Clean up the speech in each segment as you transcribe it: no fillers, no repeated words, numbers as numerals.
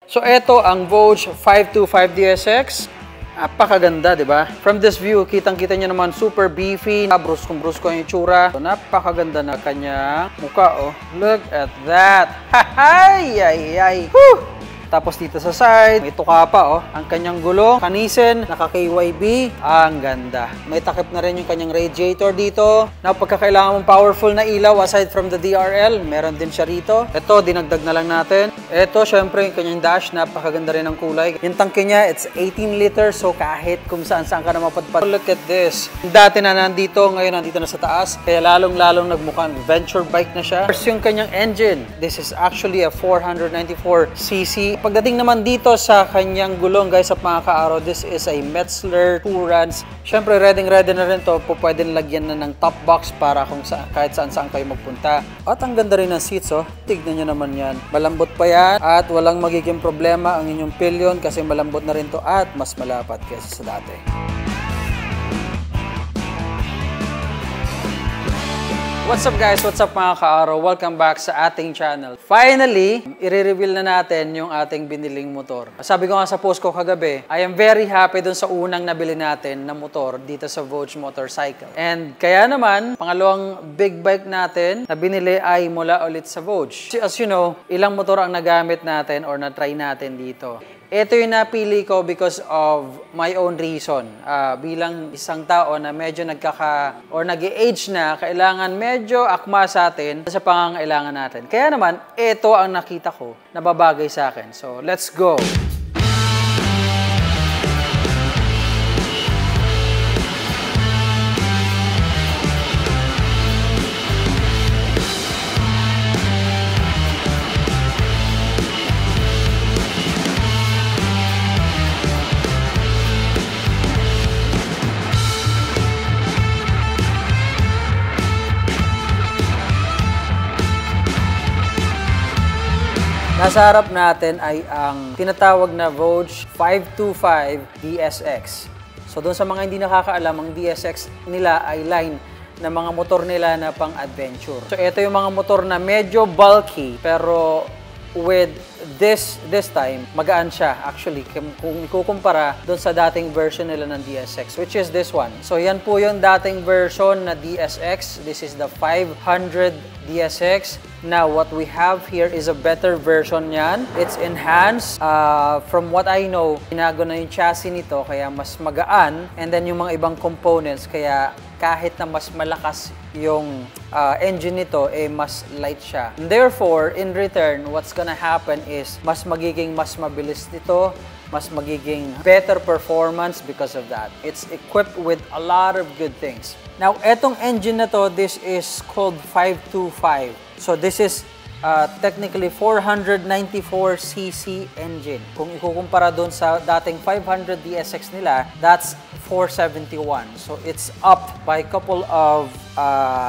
So ito ang Vogue 525 DSX. Napakaganda, di ba? From this view, kitang-kita nyo naman super beefy, bruskong-brusko yung itsura. So, napakaganda na kanyang mukha, oh. Look at that! Hay! Ay! Woo! Tapos dito sa side, may tuka pa, oh. Ang kanyang gulong, kanisin, naka-KYB. Ang ganda. May takip na rin yung kanyang radiator dito. Now, pagkakailangan mong powerful na ilaw, aside from the DRL, meron din siya rito. Ito, dinagdag na lang natin. Ito, syempre, yung kanyang dash, napakaganda rin ang kulay. Yung tangke niya, it's 18 liters, so kahit kung saan-saan ka na mapadpad. Look at this. Dati na nandito, ngayon nandito na sa taas. Kaya lalong-lalong nagmukhang venture bike na siya. First, yung kanyang engine. This is actually a 494cc. Pagdating naman dito sa kanyang gulong, guys, at mga ka-araw, this is a Metzler Tourance. Siyempre, ready na rin to. Pwede lagyan na ng top box para kung kahit saan-saan kayo magpunta. At ang ganda rin ng seats, oh. Tignan nyo naman yan. Malambot pa yan at walang magiging problema ang inyong pillion kasi malambot na rin to at mas malapat kaysa sa dati. What's up guys? What's up mga ka-araw? Welcome back sa ating channel. Finally, i-reveal na natin yung ating biniling motor. Sabi ko nga sa post ko kagabi, I am very happy dun sa unang nabili natin na motor dito sa Vogue Motorcycle. And kaya naman, pangalawang big bike natin na binili ay mula ulit sa Vogue. As you know, ilang motor ang nagamit natin or na-try natin dito. Ito yung napili ko because of my own reason. Bilang isang tao na medyo nag-age na, kailangan medyo akma sa atin sa pangangailangan natin. Kaya naman, ito ang nakita ko na babagay sa akin. So, let's go! Nasa harap natin ay ang tinatawag na Vogue 525 DSX. So doon sa mga hindi nakakaalam, ang DSX nila ay line na mga motor nila na pang-adventure. So ito yung mga motor na medyo bulky pero with this time, magaan siya actually kung ikukumpara doon sa dating version nila ng DSX, which is this one. So yan po yung dating version na DSX. This is the 500 DSX. Now, what we have here is a better version niyan. It's enhanced. From what I know, binago na yung chassis nito kaya mas magaan. And then yung mga ibang components, kaya kahit na mas malakas yung engine nito, mas light siya. And therefore, in return, what's gonna happen is mas magiging mas mabilis nito, mas magiging better performance because of that. It's equipped with a lot of good things. Now, etong engine na to, this is called 525. So, this is technically 494cc engine. Kung ikukumpara doon sa dating 500 DSX nila, that's 471. So, it's up by a couple of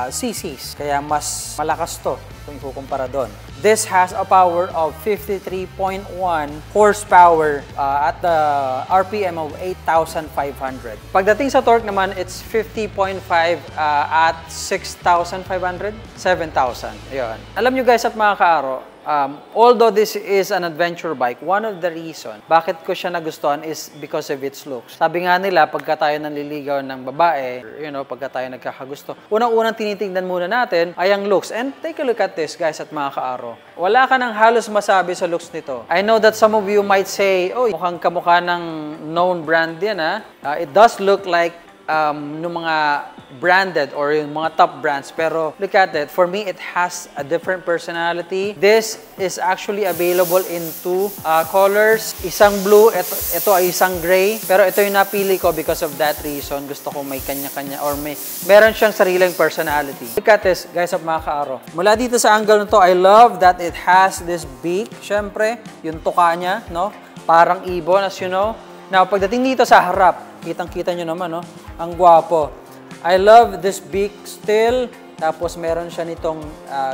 cc's. Kaya mas malakas to kung ikukumpara doon. This has a power of 53.1 horsepower at the RPM of 8,500. Pagdating sa torque naman, it's 50.5 at 6,500? 7,000. Ayun. Alam nyo guys at mga ka-aro, although this is an adventure bike, one of the reason bakit ko siya nagustuhan is because of its looks. Sabi nga nila, pagka tayo nanliligaw ng babae, pagka tayo nagkakagusto, unang-unang tinitingnan muna natin ay ang looks. And take a look at this guys at mga ka-aro. Wala ka nang halos masabi sa looks nito. I know that some of you might say, oh, mukhang kamukha ng known brand yan ha. It does look like yung mga branded or yung mga top brands, pero look at it. For me, it has a different personality. This is actually available in two colors. Isang blue, ito ay isang gray. Pero ito yung napili ko because of that reason. Gusto ko may kanya-kanya or meron siyang sariling personality. Look at this, guys at mga ka-aro. Mula dito sa angle nito, I love that it has this beak. Siyempre, yung tuka niya, no? Parang ibon, as you know. Now, pagdating dito sa harap, kitang-kita nyo naman, no? Ang gwapo. I love this beak still. Tapos meron siya nitong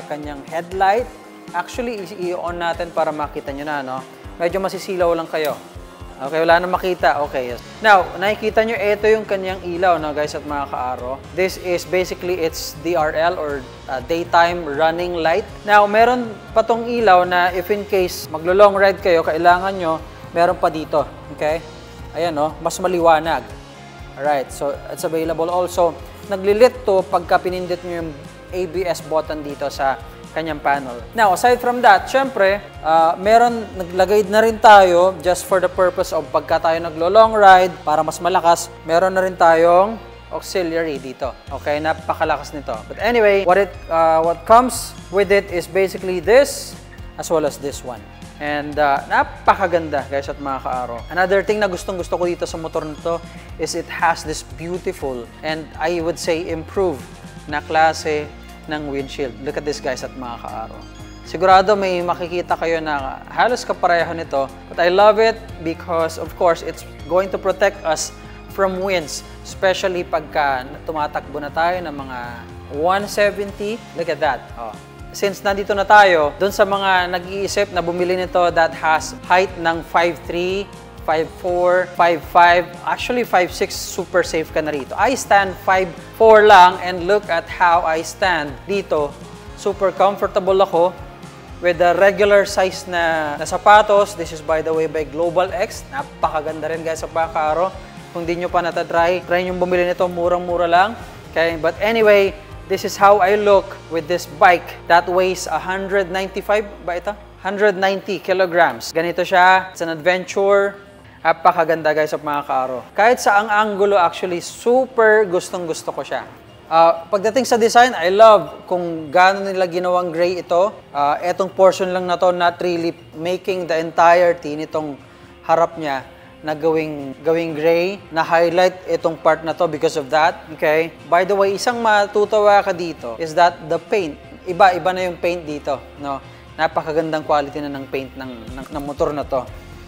kanyang headlight. Actually, i-on natin para makita nyo na, no? Medyo masisilaw lang kayo. Okay, wala na makita. Okay. Now, nakikita nyo, ito yung kanyang ilaw, no, guys at mga kaaro. This is basically, it's DRL or daytime running light. Now, meron pa tong ilaw na if in case maglo-long ride kayo, kailangan nyo, meron pa dito. Okay? Ayan, no, mas maliwanag. Alright, so it's available also. Naglilit to pagka pinindot nyo yung ABS button dito sa kanyang panel. Now, aside from that, syempre, naglagay na rin tayo just for the purpose of pagka tayo naglo-long ride, para mas malakas, meron na rin tayong auxiliary dito. Okay, napakalakas nito. But anyway, what comes with it is basically this, as well as this one. And napakaganda, guys at mga kaaro. Another thing na gustong-gusto ko dito sa motor nito is it has this beautiful and I would say improved na klase ng windshield. Look at this, guys at mga kaaro. Sigurado may makikita kayo na halos kapareho nito. But I love it because, of course, it's going to protect us from winds. Especially pagka tumatakbo na tayo ng mga 170. Look at that. Oh. Since nandito na tayo, dun sa mga nag-iisip na bumili nito that has height ng 5'3", 5'4", 5'5", actually 5'6", super safe ka na rito. I stand 5'4" lang and look at how I stand dito. Super comfortable ako with the regular size na sapatos. This is by the way by Global X. Napakaganda rin, guys sa Pakaro. Kung di nyo pa try nyo bumili nito, murang-mura lang. Okay, but anyway, this is how I look with this bike that weighs 195 ba ito? 190 kilograms. Ganito siya. It's an adventure. Napakaganda, guys of mga kaaro. Kahit sa ang angulo, actually, super gustong-gusto ko siya. Pagdating sa design, I love kung gaano nila ginawang gray ito. Etong portion lang na to, not really making the entirety nitong harap niya na gawing gray, na highlight itong part na to because of that. Okay? By the way, isang matutuwa ka dito is that the paint, iba na yung paint dito. No? Napakagandang quality na ng paint ng motor na to.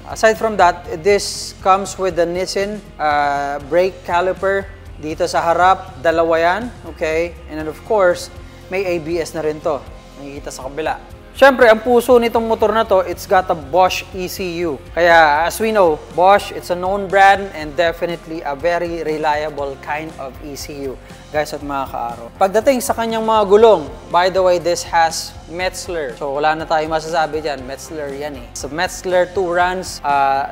Aside from that, this comes with the Nissin brake caliper dito sa harap. Dalawa yan. Okay? And then of course, may ABS na rin to. Nakikita sa kabila. Siyempre, ang puso nitong motor na to, it's got a Bosch ECU. Kaya, as we know, Bosch, it's a known brand and definitely a very reliable kind of ECU, guys at mga kaaro. Pagdating sa kanyang mga gulong, by the way, this has Metzler. So, wala na tayo masasabi dyan. Metzler yan eh. So, Metzler 2 runs.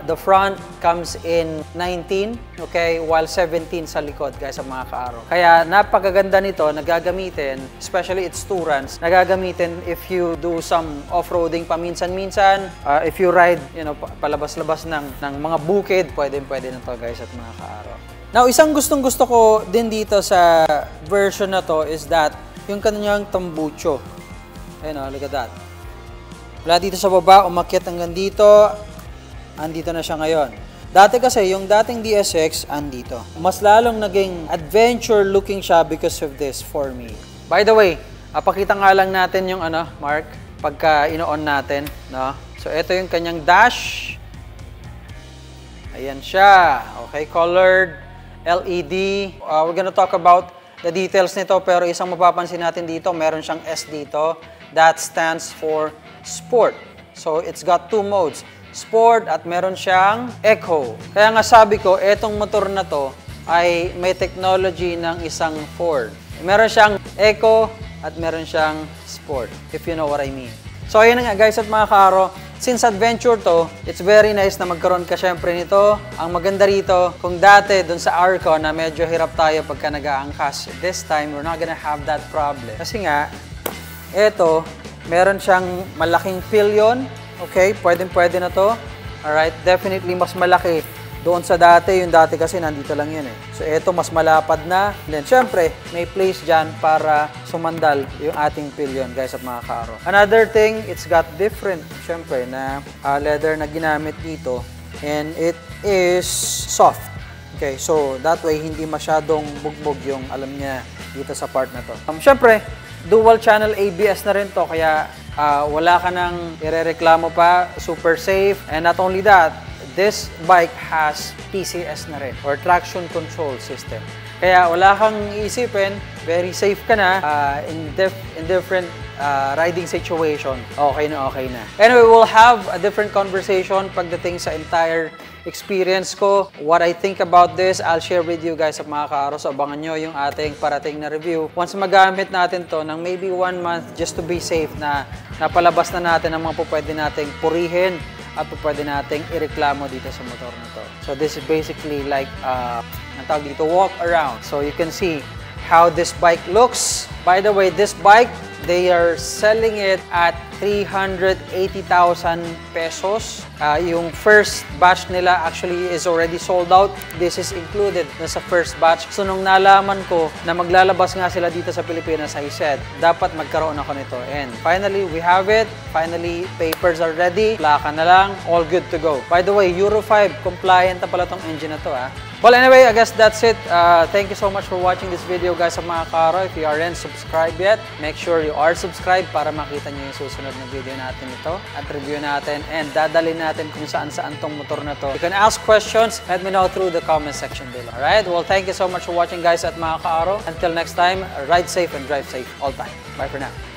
The front comes in 19, okay? While 17 sa likod, guys at mga kaaro. Kaya, napakaganda nito, nagagamitin, especially it's 2 runs, nagagamitin if you do some off-roading paminsan-minsan. If you ride, you know, palabas-labas ng mga bukid, pwede na to, guys at mga kaaro. Now, isang gustong-gusto ko din dito sa version na to is that yung kanyang tambucho. Ayun o, look at that. Wala dito sa baba, umakyat hanggang dito. Andito na siya ngayon. Dati kasi, yung dating DSX, andito. Mas lalong naging adventure looking siya because of this for me. By the way, pakita nga lang natin yung Mark, pagka ino-on natin. No? So, ito yung kanyang dash. Ayan siya. Okay, colored LED. We're gonna talk about the details nito, pero isang mapapansin natin dito, meron siyang S dito. That stands for Sport. So, it's got 2 modes. Sport at meron siyang Eco. Kaya nga sabi ko, etong motor na to ay may technology ng isang Ford. Meron siyang Eco at meron siyang Sport, if you know what I mean. So, ayun na nga, guys at mga kaaro. Since adventure to, it's very nice na magkaroon ka syempre nito. Ang maganda rito, kung dati dun sa Arco na medyo hirap tayo pagka nag-aangkas, this time, we're not gonna have that problem. Kasi nga, ito, meron siyang malaking pillion. Okay, pwede na to. Alright, definitely mas malaki doon sa dati. Yung dati kasi nandito lang yun eh. So, ito mas malapad na. And then, syempre, may place dyan para sumandal yung ating pillion, guys at mga kaaro. Another thing, it's got different, syempre, na leather na ginamit dito. And it is soft. Okay, so that way, hindi masyadong bugbog yung alam niya dito sa part na to. Syempre, dual channel ABS na rin to, kaya wala ka nang irereklamo pa, super safe. And not only that, this bike has TCS na rin, or traction control system. Kaya wala kang iisipin, very safe ka na in different riding situation. Okay na. Anyway, we'll have a different conversation pagdating sa entire experience ko, what I think about this, I'll share with you guys sa mga ka-aro. So abangan nyo yung ating parating na review. Once magamit natin to ng maybe 1 month just to be safe na napalabas na natin ang mga pwede nating purihin at pwede nating ireklamo dito sa motor na to. So this is basically like, ang tawag dito, walk around. So you can see how this bike looks. By the way, this bike, they are selling it at 380,000 pesos. Yung first batch nila actually is already sold out. This is included na sa first batch. So nung nalaman ko na maglalabas nga sila dito sa Pilipinas, I said, dapat magkaroon ako nito. And finally, we have it. Finally, papers are ready. Plaka na lang. All good to go. By the way, Euro 5 compliant na pala tong engine na to. Well, anyway, I guess that's it. Thank you so much for watching this video, guys, sa mga ka-aro. If you aren't subscribed yet, make sure you are subscribed para makita nyo yung susunod na video natin ito at review natin and dadalhin natin kung saan-saan tong motor na to. You can ask questions, let me know through the comment section below. Alright? Well, thank you so much for watching, guys, at mga ka-aro. Until next time, ride safe and drive safe all time. Bye for now.